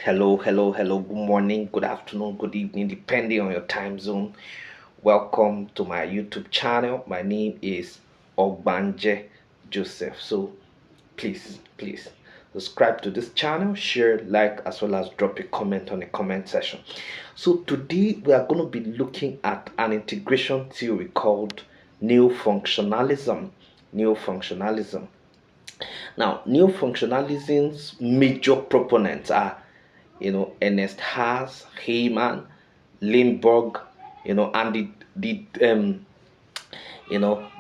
Hello. Good morning, good afternoon, good evening, depending on your time zone. Welcome to my YouTube channel. My name is Ogbanje Joseph. So please subscribe to this channel, share, like, as well as drop a comment on the comment section. So today we are going to be looking at an integration theory called Neo-Functionalism. Neo-Functionalism. Now, neo-functionalism's major proponents are, Ernest Haas, Heyman, Limburg, and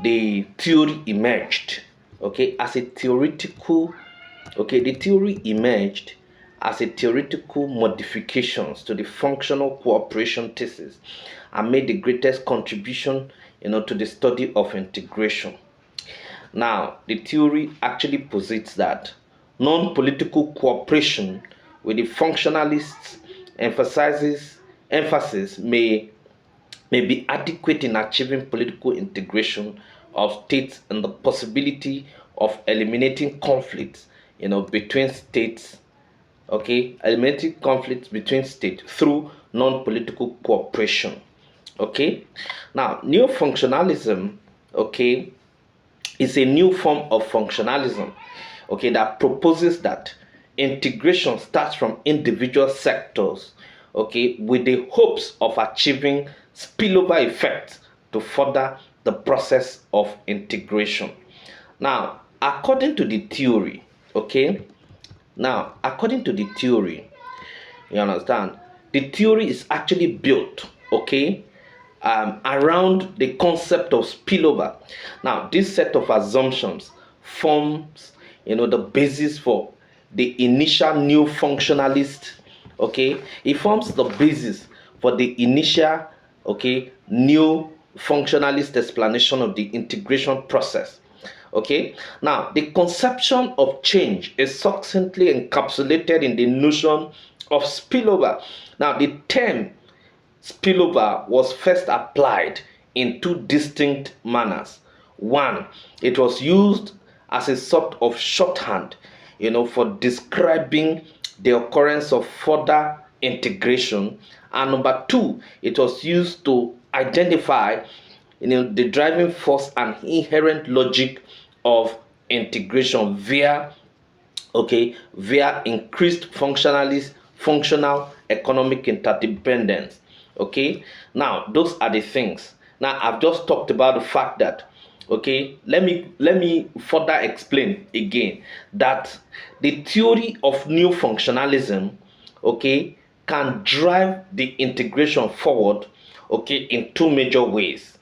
the theory emerged, as a theoretical, the theory emerged as a theoretical modifications to the functional cooperation thesis and made the greatest contribution, to the study of integration. Now, the theory actually posits that non-political cooperation with the functionalists emphasis may be adequate in achieving political integration of states and the possibility of eliminating conflicts, between states, eliminating conflicts between states through non-political cooperation. Okay, now neo-functionalism, is a new form of functionalism, that proposes that integration starts from individual sectors, with the hopes of achieving spillover effects to further the process of integration. Now, according to the theory, you understand, the theory is actually built, around the concept of spillover. Now, this set of assumptions forms, the basis for the initial new functionalist. It forms the basis for the initial, new functionalist explanation of the integration process. Now the conception of change is succinctly encapsulated in the notion of spillover. Now, the term spillover was first applied in two distinct manners. One, it was used as a sort of shorthand, for describing the occurrence of further integration. And number two, it was used to identify, the driving force and inherent logic of integration via increased functional economic interdependence. Now those are the things. Now I've just talked about the fact that, let me further explain again that the theory of new functionalism, can drive the integration forward, in two major ways.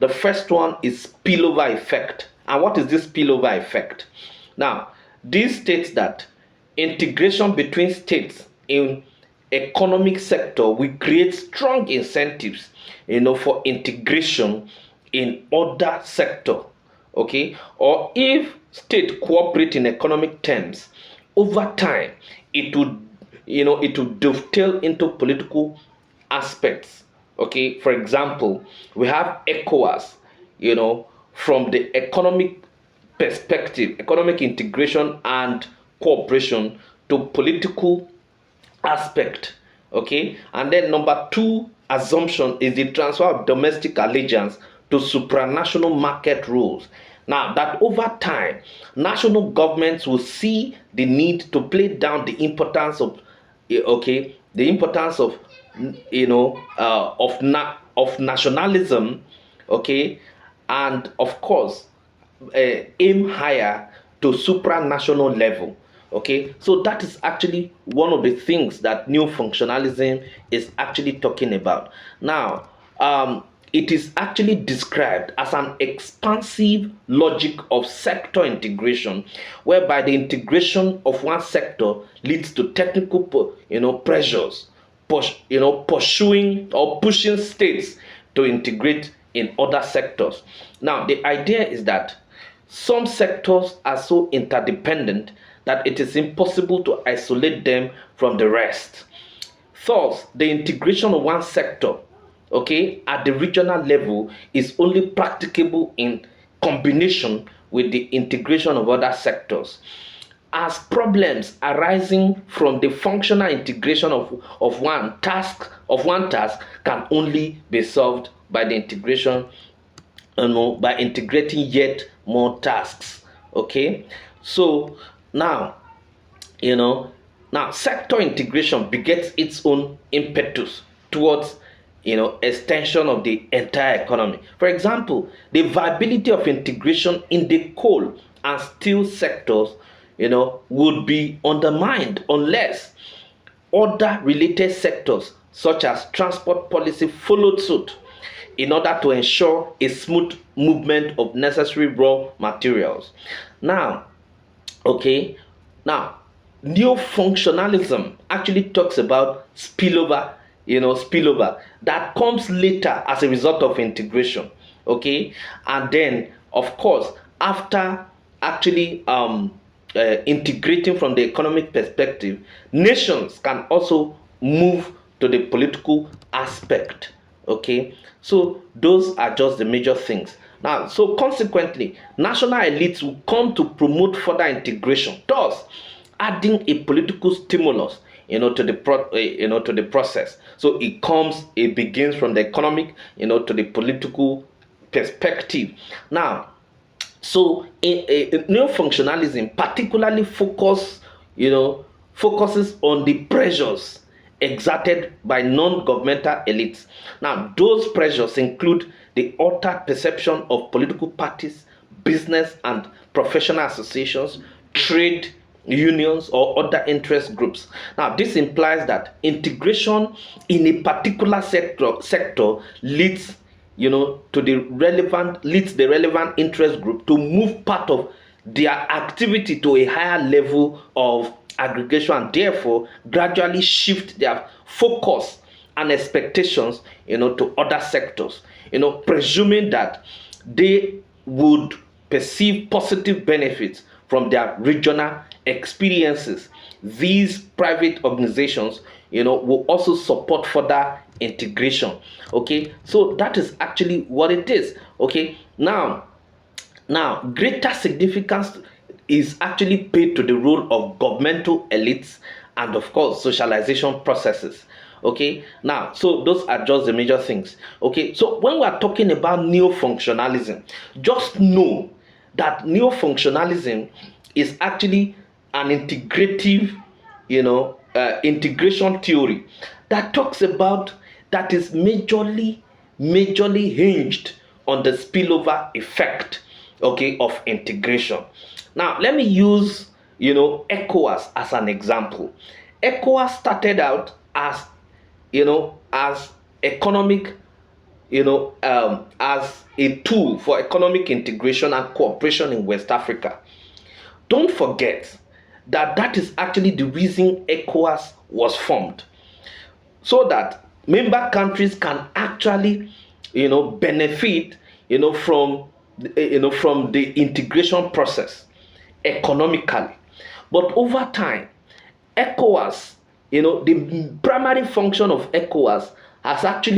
The first one is spillover effect. And what is this spillover effect? Now, this states that integration between states in economic sector will create strong incentives, for integration in other sector. Or if state cooperate in economic terms, over time it would dovetail into political aspects. For example, we have ECOWAS, from the economic perspective, economic integration and cooperation to political aspect. And then number two assumption is the transfer of domestic allegiance to supranational market rules. Now that over time, national governments will see the need to play down the importance of, the importance of, of nationalism, and of course, aim higher to supranational level. So that is actually one of the things that new functionalism is actually talking about. Now, it is actually described as an expansive logic of sector integration, whereby the integration of one sector leads to technical, pressures, pursuing or pushing states to integrate in other sectors. Now, the idea is that some sectors are so interdependent that it is impossible to isolate them from the rest. Thus, the integration of one sector, at the regional level is only practicable in combination with the integration of other sectors. as problems arising from the functional integration of one task can only be solved by the integration, by integrating yet more tasks. Okay, so now, you know now sector integration begets its own impetus towards, extension of the entire economy. For example, the viability of integration in the coal and steel sectors, would be undermined unless other related sectors such as transport policy followed suit in order to ensure a smooth movement of necessary raw materials. Now, okay, now neo-functionalism actually talks about spillover that comes later as a result of integration. Okay, and then of course, after actually integrating from the economic perspective, nations can also move to the political aspect. Okay, so those are just the major things. Now, so consequently, national elites will come to promote further integration, thus adding a political stimulus, to the process. So it begins from the economic, to the political perspective. Now, so neo-functionalism particularly focuses on the pressures exerted by non-governmental elites. Now, those pressures include the altered perception of political parties, business and professional associations, trade unions, or other interest groups. Now, this implies that integration in a particular sector leads the relevant interest group to move part of their activity to a higher level of aggregation, and therefore gradually shift their focus and expectations, to other sectors, presuming that they would perceive positive benefits from their regional experiences. These private organizations, will also support further integration. Okay, so that is actually what it is. Okay, now, greater significance is actually paid to the role of governmental elites and, of course, socialization processes. Okay, now, so those are just the major things. Okay, so when we are talking about neo-functionalism, just know that neo-functionalism is actually an integrative, integration theory that talks about, that is majorly hinged on the spillover effect, okay, of integration. Now, let me use, ECOWAS as an example. ECOWAS started out as economic, as a tool for economic integration and cooperation in West Africa. Don't forget that that is actually the reason ECOWAS was formed, so that member countries can actually, benefit, from the integration process economically. But over time, ECOWAS, the primary function of ECOWAS has actually